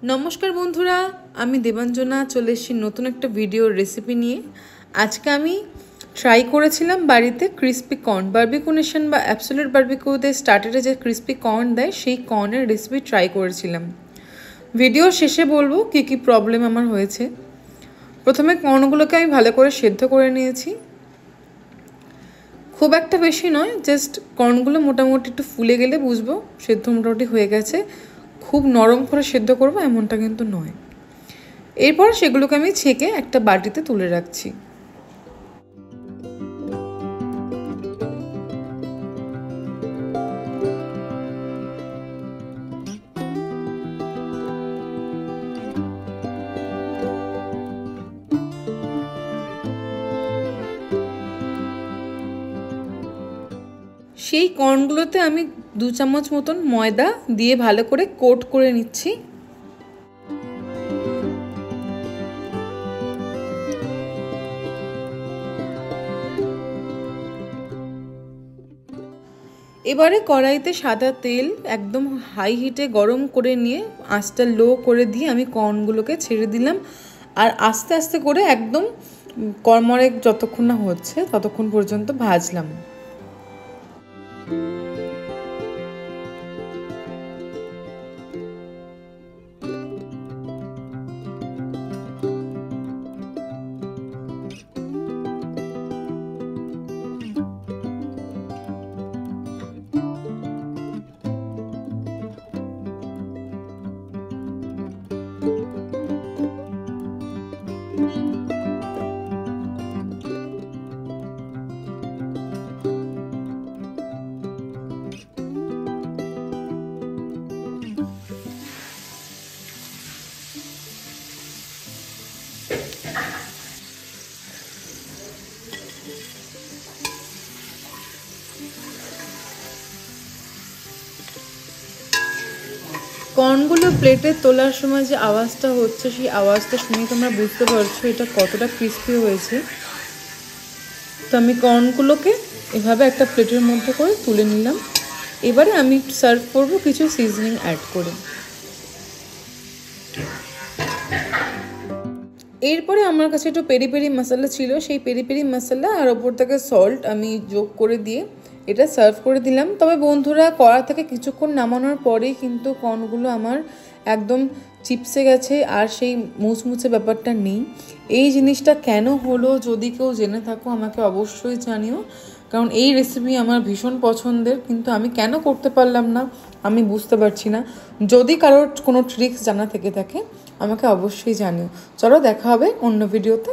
नमस्कार बंधुरा आमी देबांजना चले एसेछि नतून एकटा भिडियोर रेसिपि निये। आज के आमी ट्राई करेछिलाम बाड़ीते क्रिस्पी कर्न बारबिकिउ नेशन बा एब्सोल्यूट बारबिकिउते स्टार्टारे जे क्रिस्पी कर्न देय सेई कर्नेर रेसिपि ट्राई करेछिलाम। भिडियोर शेषे बोलबो कि कि प्रब्लेम आमार होयेछे। प्रथमे कर्नगुलोके आमी भालो करे सेদ্ধ करे नियेछि, खूब एकटा बेशी नय, जस्ट कर्नगुलो मोटामुटी एकटु फुले गेले बुझबो सेদ্ধ मोटामुटी हये गेछे। खूब नरम करे सेদ্ধ करबो एमनटा किन्तु नय। एरपर सेगुलोके आमी छेके एकटा बाटिते तुले राखछि। সেই কর্নগুলোতে আমি 2 চামচ মতন ময়দা দিয়ে ভালো করে কোট করে নিচ্ছি। এবারে কড়াইতে সাদা তেল একদম হাই হিটে গরম করে নিয়ে আঁচটা লো করে দিয়ে আমি কর্নগুলোকে ছেড়ে দিলাম আর আস্তে আস্তে করে একদম কড়মড়ে যতক্ষণ না হচ্ছে ততক্ষণ পর্যন্ত ভাজলাম। কর্নগুলো প্লেটে তোলার সময় যে আওয়াজটা হচ্ছে সেই আওয়াজটা শুনে তোমরা বুঝতে পারছো এটা কতটা ক্রিস্পি হয়েছে। তো আমি কর্নগুলোকে এভাবে একটা প্লেটের মধ্যে করে তুলে নিলাম। এবারে আমি সার্ভ করব কিছু সিজনিং অ্যাড করে। এরপরে আমার কাছে একটু পেরি পেরি মশলা ছিল, সেই পেরি পেরি মশলা আর ওপর থেকে সল্ট আমি যোগ করে দিয়ে এটা সার্ভ করে দিলাম। তবে বন্ধুরা কড়া থেকে কিছুক্ষণ নামানোর পরেই কিন্তু কর্নগুলো আমার একদম চিপসে গেছে আর সেই মুচমুচে ব্যাপারটা নেই। এই জিনিসটা কেন হলো যদি কেউ জেনে থাকো আমাকে অবশ্যই জানিও, কারণ এই রেসিপি আমার ভীষণ পছন্দের, কিন্তু আমি কেন করতে পারলাম না আমি বুঝতে পারছি না। যদি কারোর কোনো ট্রিক্স জানা থেকে থাকে আমাকে অবশ্যই জানিও। চলো দেখা হবে অন্য ভিডিওতে।